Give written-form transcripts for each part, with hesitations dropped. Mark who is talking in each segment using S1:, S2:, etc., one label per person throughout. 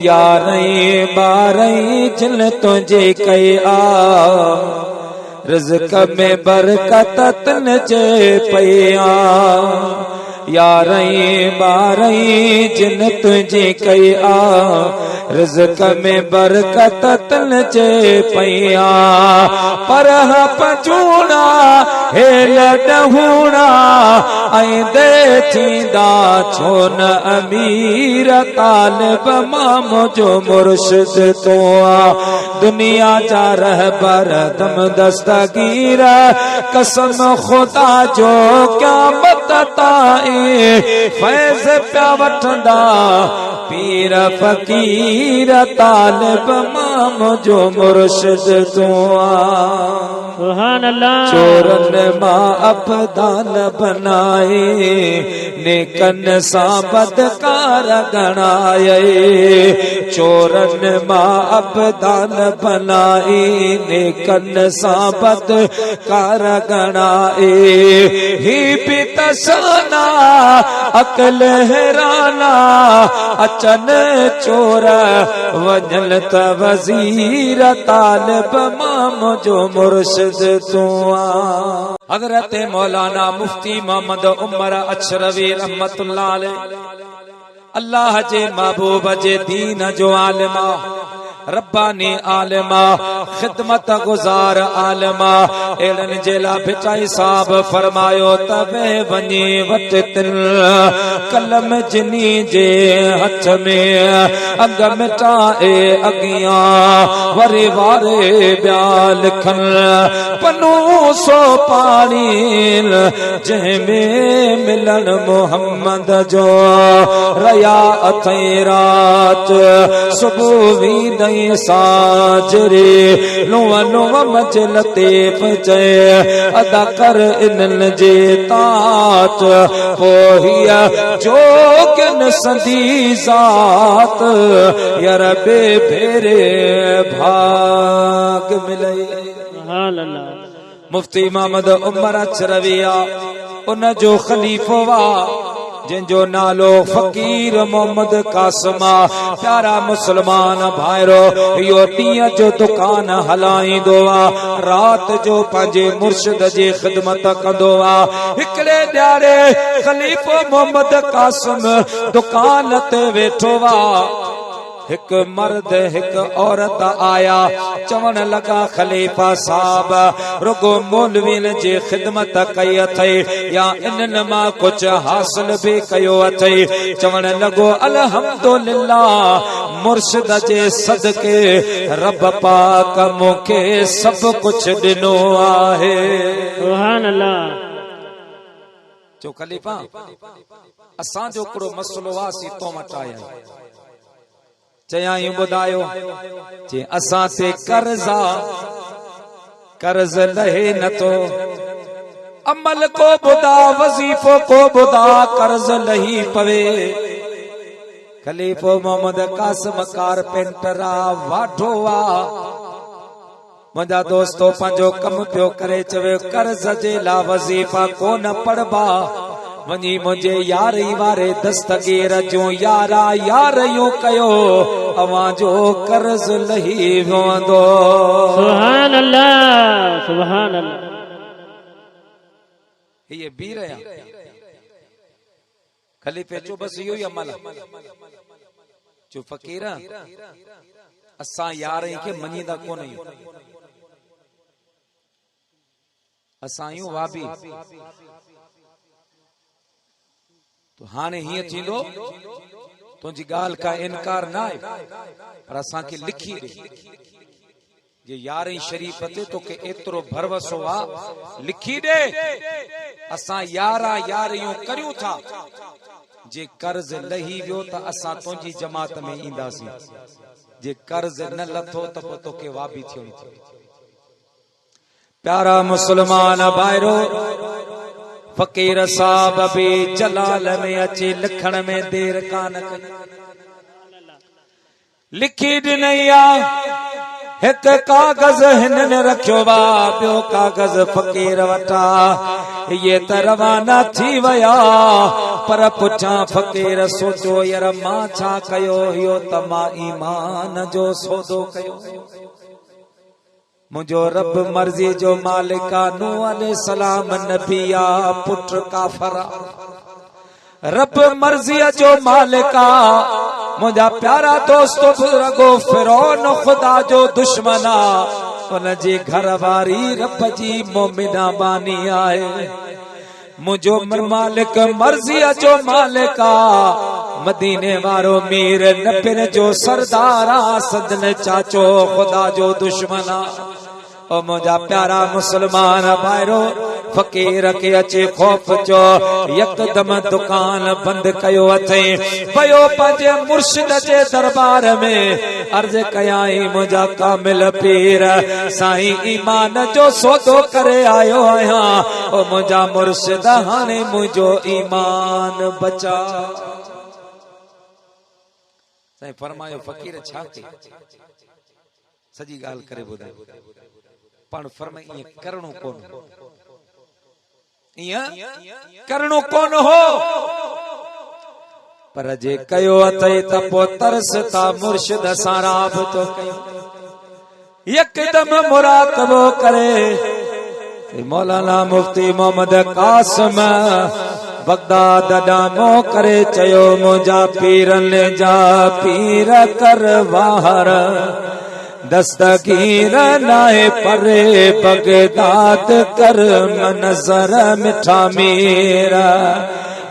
S1: यारई बारई जिन तुझे कया रिज़्क़ में बरकत तन जे पया यारई बारई जिन तुझे कया रिज़्क़ में बरकत तन जे पया पर पचूना हेल डहूना ऐं दे थींदा छो न अमीर तालिब मां मुझो मुर्शिद तो दुनिया जा रहबर दम दस्तगीर कसम खुदा जो क़यामत ताईं फैज़ पिया वठंदा पीर फ़कीर तालिब मां मुझो मुर्शिद तो
S2: सुभान अल्लाह।
S1: चोरन मां अफदान बनाए नेकन सां बदकार गणाए चोरन मां अफदान बनाए नेकन सां बदकार गणाए ही भी तसाना अकल हैराना अचन चोर वजल त वज़ीर तालिब मां मुझो मुर्शिद तो हज़रत मौलाना मुफ्ती मोहम्मद उमर अशरवी रहमतुल्लाह अलैह अल्लाह जे महबूब जे दीन जो आलिमा रब्बानी आलिमा खिदमत गुजार आलिमा एड़न जेला भिटाई साहब फरमायो तबे वनी वट तिल कलम जिनी जे हथ में अग मिटाए अगियां वरे वारे ब्या लिखन पनो सो पानी जंहिंमें मिलन मोहम्मद जो रया अथई रात सुबुह वी साजरे नुव नुव मजल तेफ चए अदा कर इनन जे तात पोहिया जोगन संदी जात यार बे भेरे भाग मिले मुफ्ती मोहम्मद उमर अशरविया उन जो खलीफो वा जिनजो नालो फकीर मोहम्मद कासमा प्यारा मुसलमान भाइरो यो ॾींहं जो दुकान हलाईंदो आ रात जो पंहिंजे मुर्शिद जी खिदमत कंदो आ हिकड़े ॾियारे खलीफो मोहम्मद कासिम दुकान ते वेठो आ एक मर्द एक औरत आया चवण लगा खलीफा साहब रुगो मौलवीन जी खिदमत कई अथई या इनन मां कुछ हासिल भी कयो अथई चवण लगो अल्हम्दुलिल्लाह मुर्शिद जे सदके रब पाक मूंखे सब कुछ दिनो आहे
S2: सुभान अल्लाह।
S1: जो खलीफा असां जो हिकिड़ो मसलो वासी तो वटि आया चयायूं ॿुधायो जे असां ते कर्ज लहे नथो अमल को ॿुधा वज़ीफ़ो को ॿुधा कर्ज लही पवे खलीफो मोहम्मद कासिम कारपेंटर वाढो आ मुंहिंजा दोस्तो पंहिंजो कम पियो करे चवे कर्ज जे ला वज़ीफ़ा कोन पढ़बा वञी मुंहिंजे यारी वारे दस्तगीर जो यारा यारियूं कयो अवां जो कर्ज लही वेंदो
S2: सुभान अल्लाह सुभान अल्लाह।
S1: ये बी रहा खलीफे चो बस इहो ई अमल जो फकीर असां यारई खे मञींदा कोन आहियूं असां आहियूं वाबी तो हाने हीअं थींदो तुंहिंजी ॻाल्हि का इनकार न आहे पर असांखे लिखी ॾे जे यारहीं शरीफ़ ते तोखे एतिरो भरवसो आहे लिखी ॾे असां यारा यारियूं करियूं था जे कर्ज लही वियो त असां तुंहिंजी जमात में ईंदासीं जे कर्ज न लथो त पोइ तोखे वाबी थियणी थी प्यारा मुसलमान भाइरो फकीर साहब भी जलाल में अची लिखण में देर कान कई लिखी ॾिनई एक कागज हिनने रखियो वा ॿियो कागज फकीर वटा ये त रवाना थी वया पर पुछा फ़कीर सोचो यार मां छा कयो यो त मां ईमान जो सौदो कयो मुझो रब मर्जी जो मालिका नूह अलैहिस्सलाम नबिया पुत्र काफरा रब मर्जी जो मालिका मुझा प्यारा दोस्तो बुजुर्गो फिरौन खुदा जो दुश्मना उन जी घरवारी रब जी मोमिना बानी आए मुझो मालिक मर्जी जो मालिका मदीने वारो मीर नबिन जो सरदारा सदन चाचो खुदा जो दुश्मना ओ मुझा प्यारा मुसलमान भाइरो फकीर के अचे खौफ जो यकदम दुकान बंद कयो अथे पयो पंजे मुर्शिद जे दरबार में अर्ज कयाई मुझा कामिल पीर साईं ईमान जो सौदो करे आयो आया ओ मुझा मुर्शिद हाने मुझो ईमान बचा साईं फरमायो फकीर छा के सजी गाल करे बुधाई पण फरमाई ये करणो कोन करणो कोन हो पर जे कयो अथई त पो तरसता मुर्शिद सां राबतो कयो यकदम मुराकबो करे मौलाना मुफ्ती मोहम्मद कासिम बगदाद ॾामो करे चयो मुंहिंजा पीरन जा पीर कर वाहर दस्तगीर नाए परे बगदाद कर मनज़र मिठा मेरा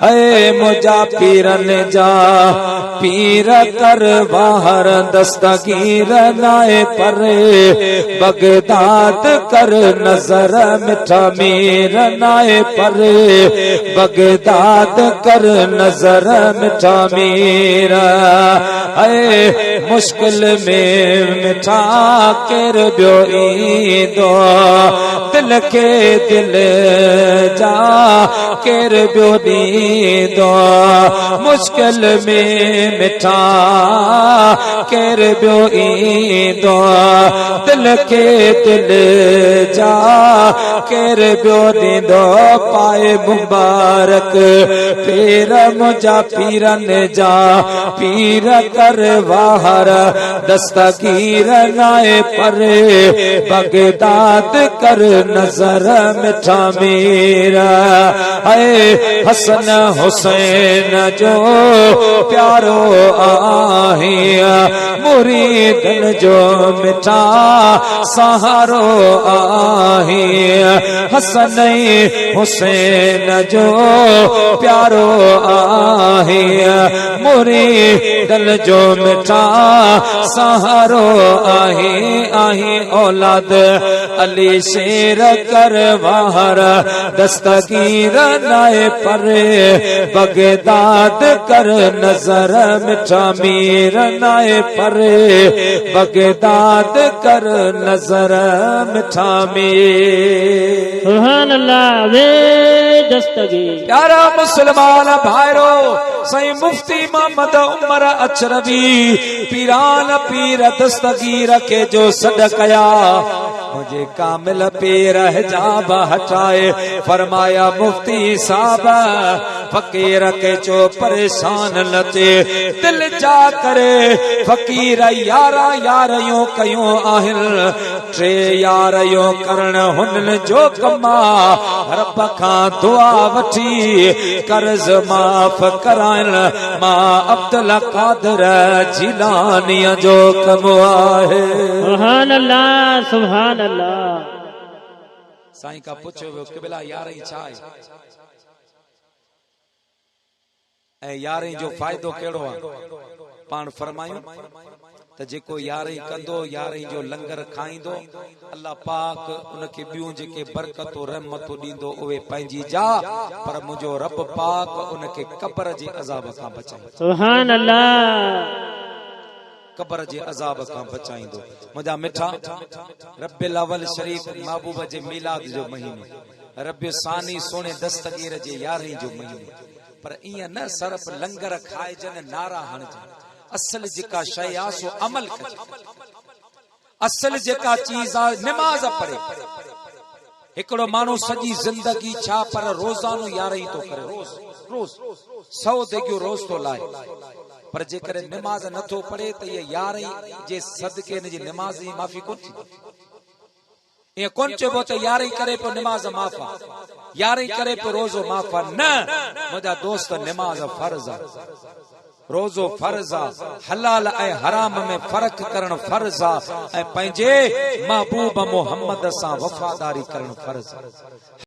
S1: ऐ मुझा पीरन जा पीर कर बाहर दस्तगीर नाए परे बगदाद कर नजर मिठा मीर नाए परे बगदाद कर नजर मिठा मीरा ऐ मुश्किल में मिठा केर बियो ईंदो दिल के दिल जा केर बियो ॾींदो मुश्किल में मिठा केर बियो ईंदो दिल के दिल जा केर बियो ॾींदो पाए मुबारक पेर मुंहिंजा पीरन जा पीर कर वाहर दस्तगीर नाए परे बगदाद कर नजर मिठा मेरा ऐ हसन हुसैन जो प्यारो आहे मुरीदन जो मिठा सहारो आहे हसन हुसैन जो प्यारो आहे मुरीदन जो मिठा सहारो आहे आहे औलाद अली शेर कर वाहर दस्तगीर नाए परे बगदाद कर नजर मिठा मीर नाए परे बगदाद कर नजर मिठा मीर
S2: सुभान अल्लाह वे दस्तगीर
S1: प्यारा मुसलमान भाइरो सही मुफ्ती मोहम्मद उमर अचरवी पीरान पीर दस्तगीर के जो सद कया मुझे कामिल पीर हिजाब हटाए फरमाया मुफ्ती साहब फकीर के चो परेशान लते दिल जा करे फकीर यारा यारियों कयूं आहिन टे यारियों करण हुन जो कमा रब खां दुआ वठी कर्ज माफ कराइण मां अब्दुल कादिर जिलानी जो कम आहे
S2: सुभान अल्लाह सुभान अल्लाह
S1: साईं का पुछो वियो क़िबला यारई छा आहे ऐं यारई जो फ़ाइदो कहिड़ो आहे पाण फरमायूं त जेको यारई कंदो यारई जो लंगर खाईंदो अल्लाह पाक उनखे ॿियूं जेके बरकतूं रहमतूं ॾींदो उहे पंहिंजी जा पर मुंहिंजो रब पाक उनखे क़ब्र जे अज़ाब खां बचाईंदो
S2: सुभान अल्लाह
S1: क़ब्र जे अज़ाब खां बचाईंदो मुंहिंजा मिठा रब्बिल अवल शरीफ महबूब जे मीलाद जो महीनो रब्बि सानी सोने दस्तगीर जे यारहीं जो महीनो पर ईअं न सिर्फ लंगर खाइजनि नारा हणजनि असल जेका शइ आहे सो अमल कजे असल जेका चीज आहे नमाज पढ़े हिकिड़ो माण्हू सॼी ज़िंदगी छा पर रोज़ानो यारई तो करे, रोज़ रोज़ 100 देगियूं रोज़ तो लाए, पर जेकॾहिं निमाज़ नथो पढ़े त ये यारई जे सदके इन जी निमाज़ जी माफ़ी कोन थी। ये कोन चइबो त यारई करे पियो निमाज़ माफ़ आहे, यारई करे पियो रोज़ो माफ़ आहे। न मुंहिंजा दोस्त, निमाज़ फर्ज़ आहे, रोज़ो फर्ज़ आहे, हलाल ऐं हराम में फ़र्क़ करण फर्ज़ आहे, ऐं पंहिंजे महबूब मोहम्मद सां वफ़ादारी करण फर्ज़ आहे।